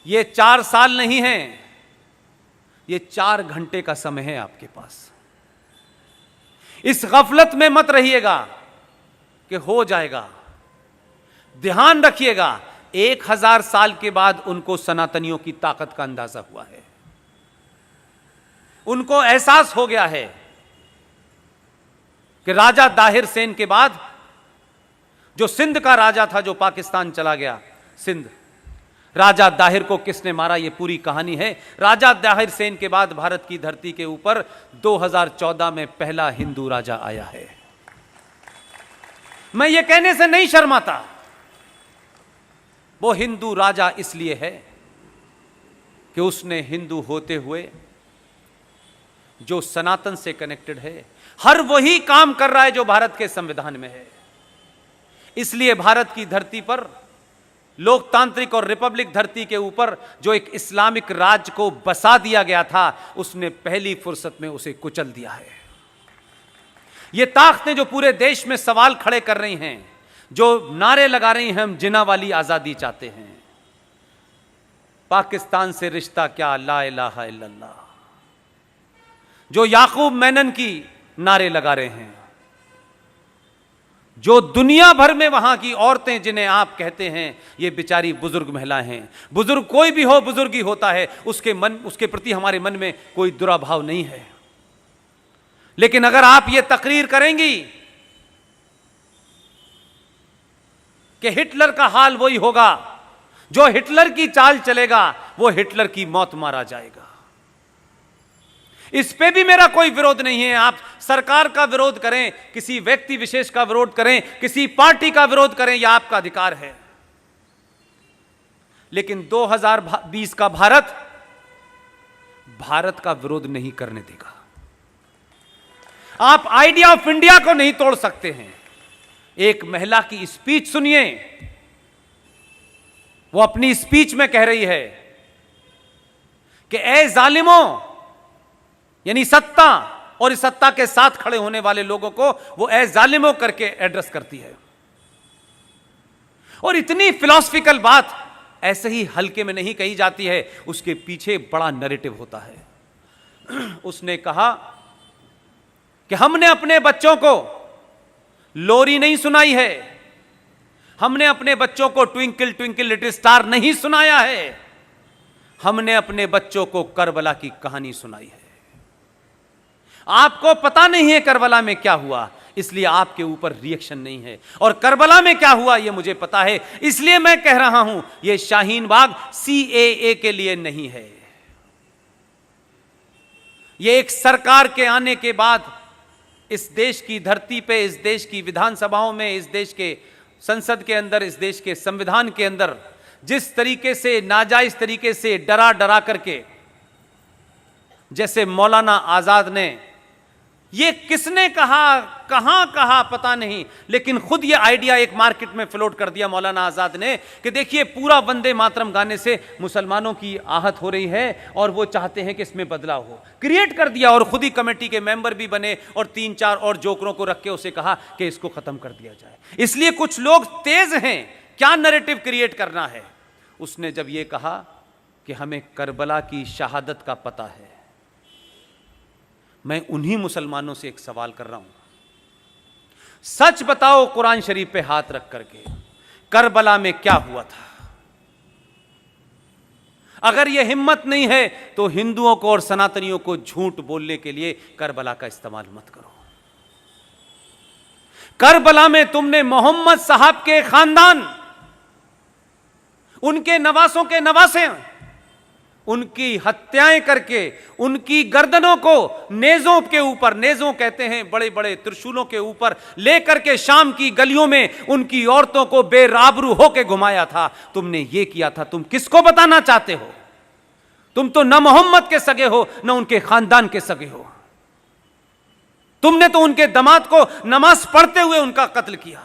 ये 4 साल नहीं है, ये 4 घंटे का समय है आपके पास। इस गफलत में मत रहिएगा कि हो जाएगा। ध्यान रखिएगा, 1000 साल के बाद उनको सनातनियों की ताकत का अंदाजा हुआ है। उनको एहसास हो गया है कि राजा दाहिर सेन के बाद जो सिंध का राजा था, जो पाकिस्तान चला गया, सिंध, राजा दाहिर को किसने मारा, यह पूरी कहानी है। राजा दाहिर सेन के बाद भारत की धरती के ऊपर 2014 में पहला हिंदू राजा आया है। मैं ये कहने से नहीं शर्माता। वो हिंदू राजा इसलिए है कि उसने हिंदू होते हुए जो सनातन से कनेक्टेड है, हर वही काम कर रहा है जो भारत के संविधान में है। इसलिए भारत की धरती पर, लोकतांत्रिक और रिपब्लिक धरती के ऊपर जो एक इस्लामिक राज को बसा दिया गया था, उसने पहली फुर्सत में उसे कुचल दिया है। ये ताकतें जो पूरे देश में सवाल खड़े कर रही हैं, जो नारे लगा रही हैं, हम जिन्ना वाली आजादी चाहते हैं, पाकिस्तान से रिश्ता क्या, ला इलाहा इल्लल्लाह, जो याकूब मेनन की नारे लगा रहे हैं, जो दुनिया भर में वहां की औरतें जिन्हें आप कहते हैं ये बेचारी बुजुर्ग महिलाएं हैं, बुजुर्ग कोई भी हो, बुजुर्ग ही होता है, उसके प्रति हमारे मन में कोई दुराभाव नहीं है। लेकिन अगर आप ये तकरीर करेंगी कि हिटलर का हाल वही होगा, जो हिटलर की चाल चलेगा वो हिटलर की मौत मारा जाएगा, इस पे भी मेरा कोई विरोध नहीं है। आप सरकार का विरोध करें, किसी व्यक्ति विशेष का विरोध करें, किसी पार्टी का विरोध करें, यह आपका अधिकार है। लेकिन 2020 का भारत का विरोध नहीं करने देगा। आप आइडिया ऑफ इंडिया को नहीं तोड़ सकते हैं। एक महिला की स्पीच सुनिए, वो अपनी स्पीच में कह रही है कि ए जालिमों, यानी सत्ता और इस सत्ता के साथ खड़े होने वाले लोगों को वो ए जालिमों करके एड्रेस करती है। और इतनी फिलॉसफिकल बात ऐसे ही हल्के में नहीं कही जाती है, उसके पीछे बड़ा नैरेटिव होता है। उसने कहा कि हमने अपने बच्चों को लोरी नहीं सुनाई है, हमने अपने बच्चों को ट्विंकल ट्विंकल लिटिल स्टार नहीं सुनाया है, हमने अपने बच्चों को करबला की कहानी सुनाई है। आपको पता नहीं है करबला में क्या हुआ, इसलिए आपके ऊपर रिएक्शन नहीं है, और करबला में क्या हुआ यह मुझे पता है, इसलिए मैं कह रहा हूं यह शाहीन बाग CAA के लिए नहीं है। यह एक सरकार के आने के बाद इस देश की धरती पे, इस देश की विधानसभाओं में, इस देश के संसद के अंदर, इस देश के संविधान के अंदर जिस तरीके से नाजायज तरीके से डरा डरा करके, जैसे मौलाना आजाद ने, ये किसने कहा, कहां कहा पता नहीं, लेकिन खुद ये आइडिया एक मार्केट में फ्लोट कर दिया मौलाना आजाद ने कि देखिए पूरा वंदे मातरम गाने से मुसलमानों की आहत हो रही है और वो चाहते हैं कि इसमें बदलाव हो, क्रिएट कर दिया। और खुद ही कमेटी के मेंबर भी बने और 3-4 और जोकरों को रख के उसे कहा कि इसको खत्म कर दिया जाए। इसलिए कुछ लोग तेज हैं, क्या नैरेटिव क्रिएट करना है। उसने जब ये कहा कि हमें करबला की शहादत का पता है, मैं उन्हीं मुसलमानों से एक सवाल कर रहा हूं, सच बताओ कुरान शरीफ पे हाथ रख करके, करबला में क्या हुआ था। अगर यह हिम्मत नहीं है तो हिंदुओं को और सनातनियों को झूठ बोलने के लिए करबला का इस्तेमाल मत करो। करबला में तुमने मोहम्मद साहब के खानदान, उनके नवासों के नवासे, उनकी हत्याएं करके उनकी गर्दनों को नेजों के ऊपर, नेजों कहते हैं बड़े बड़े त्रिशूलों के ऊपर लेकर के शाम की गलियों में उनकी औरतों को बेराबरू होकर घुमाया था। तुमने ये किया था, तुम किसको बताना चाहते हो? तुम तो न मोहम्मद के सगे हो न उनके खानदान के सगे हो। तुमने तो उनके दामाद को नमाज पढ़ते हुए उनका कत्ल किया।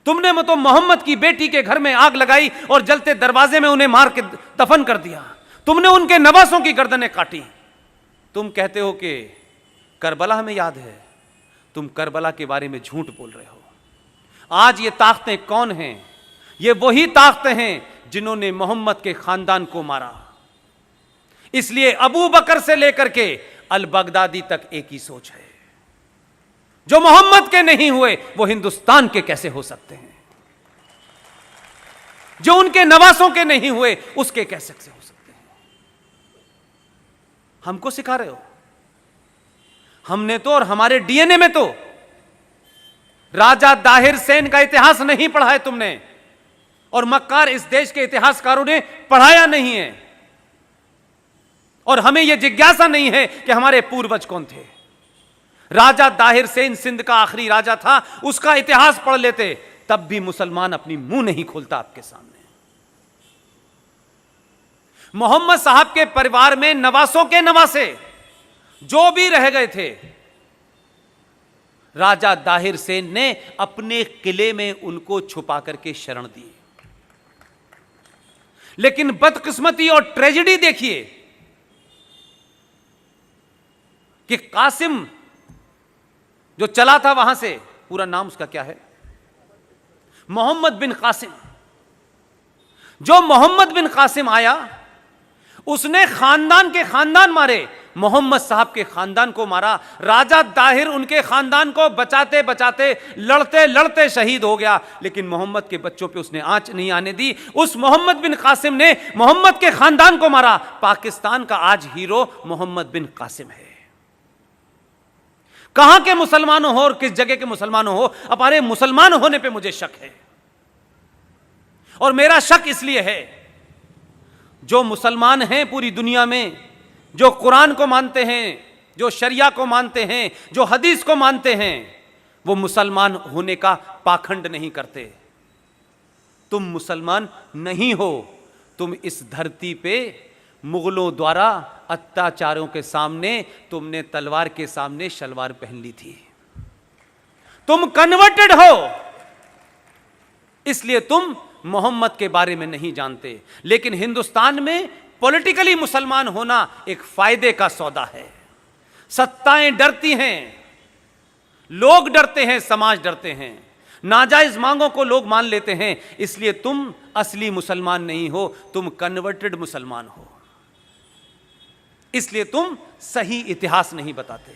तुमने तो मोहम्मद की बेटी के घर में आग लगाई और जलते दरवाजे में उन्हें मार के दफन कर दिया। तुमने उनके नवासों की गर्दनें काटी। तुम कहते हो कि करबला हमें याद है, तुम करबला के बारे में झूठ बोल रहे हो। आज ये ताकतें कौन हैं? ये वही ताकतें हैं जिन्होंने मोहम्मद के खानदान को मारा। इसलिए अबू बकर से लेकर के अल बगदादी तक एक ही सोच है, जो मोहम्मद के नहीं हुए वो हिंदुस्तान के कैसे हो सकते हैं, जो उनके नवासों के नहीं हुए उसके कैसे हो सकते हैं। हमको सिखा रहे हो? हमने तो और हमारे डीएनए में तो राजा दाहिर सेन का इतिहास नहीं पढ़ा है तुमने, और मक्कार इस देश के इतिहासकारों ने पढ़ाया नहीं है, और हमें यह जिज्ञासा नहीं है कि हमारे पूर्वज कौन थे। राजा दाहिर सेन सिंध का आखिरी राजा था, उसका इतिहास पढ़ लेते, तब भी मुसलमान अपनी मुंह नहीं खोलता आपके सामने। मोहम्मद साहब के परिवार में नवासों के नवासे जो भी रह गए थे, राजा दाहिर सेन ने अपने किले में उनको छुपा करके शरण दी। लेकिन बदकिस्मती और ट्रेजेडी देखिए कि कासिम जो चला था वहां से, पूरा नाम उसका क्या है, मोहम्मद बिन कासिम। जो मोहम्मद बिन कासिम आया, उसने खानदान के खानदान मारे, मोहम्मद साहब के खानदान को मारा। राजा दाहिर उनके खानदान को बचाते बचाते लड़ते लड़ते शहीद हो गया, लेकिन मोहम्मद के बच्चों पे उसने आंच नहीं आने दी। उस मोहम्मद बिन कासिम ने मोहम्मद के खानदान को मारा। पाकिस्तान का आज हीरो मोहम्मद बिन कासिम है। कहां के मुसलमानों हो और किस जगह के मुसलमानों हो, हमारे मुसलमान होने पे मुझे शक है। और मेरा शक इसलिए है, जो मुसलमान हैं पूरी दुनिया में, जो कुरान को मानते हैं, जो शरिया को मानते हैं, जो हदीस को मानते हैं, वो मुसलमान होने का पाखंड नहीं करते। तुम मुसलमान नहीं हो, तुम इस धरती पे मुगलों द्वारा अत्याचारों के सामने तुमने तलवार के सामने शलवार पहन ली थी। तुम कन्वर्टेड हो, इसलिए तुम मोहम्मद के बारे में नहीं जानते। लेकिन हिंदुस्तान में पॉलिटिकली मुसलमान होना एक फायदे का सौदा है। सत्ताएं डरती हैं, लोग डरते हैं, समाज डरते हैं, नाजायज मांगों को लोग मान लेते हैं। इसलिए तुम असली मुसलमान नहीं हो, तुम कन्वर्टेड मुसलमान हो। इसलिए तुम सही इतिहास नहीं बताते।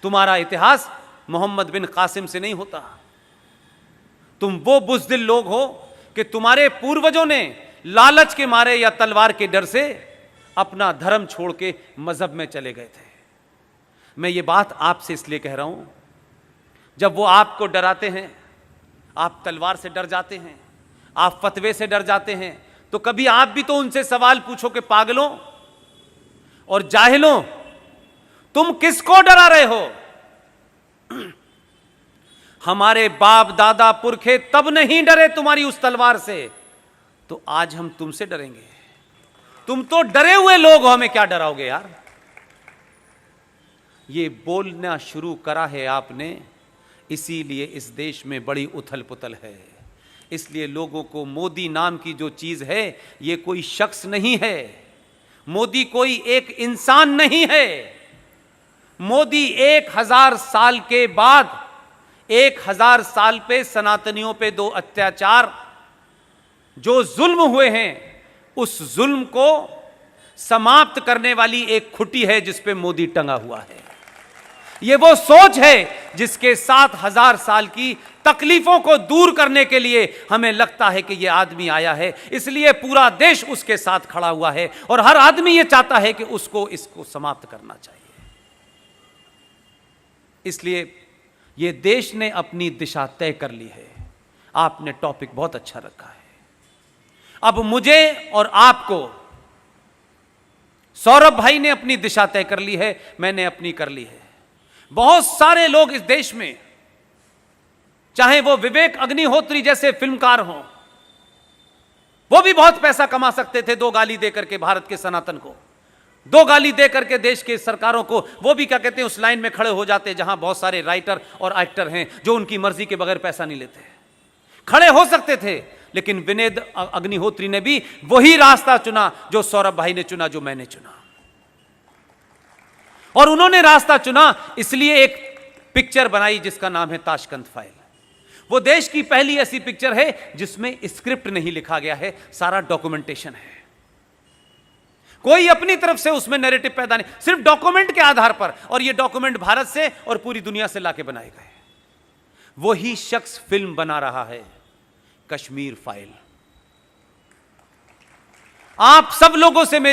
तुम्हारा इतिहास मोहम्मद बिन कासिम से नहीं होता। तुम वो बुज़दिल लोग हो कि तुम्हारे पूर्वजों ने लालच के मारे या तलवार के डर से अपना धर्म छोड़ के मजहब में चले गए थे। मैं ये बात आपसे इसलिए कह रहा हूं, जब वो आपको डराते हैं, आप तलवार से डर जाते हैं, आप फतवे से डर जाते हैं, तो कभी आप भी तो उनसे सवाल पूछो कि पागलों और जाहिलों, तुम किसको डरा रहे हो? हमारे बाप दादा पुरखे तब नहीं डरे तुम्हारी उस तलवार से, तो आज हम तुमसे डरेंगे? तुम तो डरे हुए लोग हो, हमें क्या डराओगे यार? ये बोलना शुरू करा है आपने, इसीलिए इस देश में बड़ी उथल पुथल है। इसलिए लोगों को मोदी नाम की जो चीज है, ये कोई शख्स नहीं है, मोदी कोई एक इंसान नहीं है। मोदी 1000 साल के बाद, 1000 साल पे सनातनियों पे 2 अत्याचार जो जुल्म हुए हैं, उस जुल्म को समाप्त करने वाली एक खुटी है जिस पे मोदी टंगा हुआ है। ये वो सोच है जिसके 7000 साल की तकलीफों को दूर करने के लिए हमें लगता है कि ये आदमी आया है, इसलिए पूरा देश उसके साथ खड़ा हुआ है और हर आदमी ये चाहता है कि इसको समाप्त करना चाहिए। इसलिए ये देश ने अपनी दिशा तय कर ली है। आपने टॉपिक बहुत अच्छा रखा है। अब मुझे और आपको, सौरभ भाई ने अपनी दिशा तय कर ली है, मैंने अपनी कर ली है। बहुत सारे लोग इस देश में, चाहे वो विवेक अग्निहोत्री जैसे फिल्मकार हों, वो भी बहुत पैसा कमा सकते थे 2 गाली देकर के भारत के सनातन को, 2 गाली देकर के देश के सरकारों को। वो भी क्या कहते हैं, उस लाइन में खड़े हो जाते जहां बहुत सारे राइटर और एक्टर हैं जो उनकी मर्जी के बगैर पैसा नहीं लेते, खड़े हो सकते थे। लेकिन विवेक अग्निहोत्री ने भी वही रास्ता चुना जो सौरभ भाई ने चुना, जो मैंने चुना। और उन्होंने रास्ता चुना इसलिए एक पिक्चर बनाई जिसका नाम है ताशकंद फाइल। वो देश की पहली ऐसी पिक्चर है जिसमें स्क्रिप्ट नहीं लिखा गया है, सारा डॉक्यूमेंटेशन है। कोई अपनी तरफ से उसमें नैरेटिव पैदा नहीं, सिर्फ डॉक्यूमेंट के आधार पर, और ये डॉक्यूमेंट भारत से और पूरी दुनिया से लाके बनाए गए। वही शख्स फिल्म बना रहा है कश्मीर फाइल। आप सब लोगों से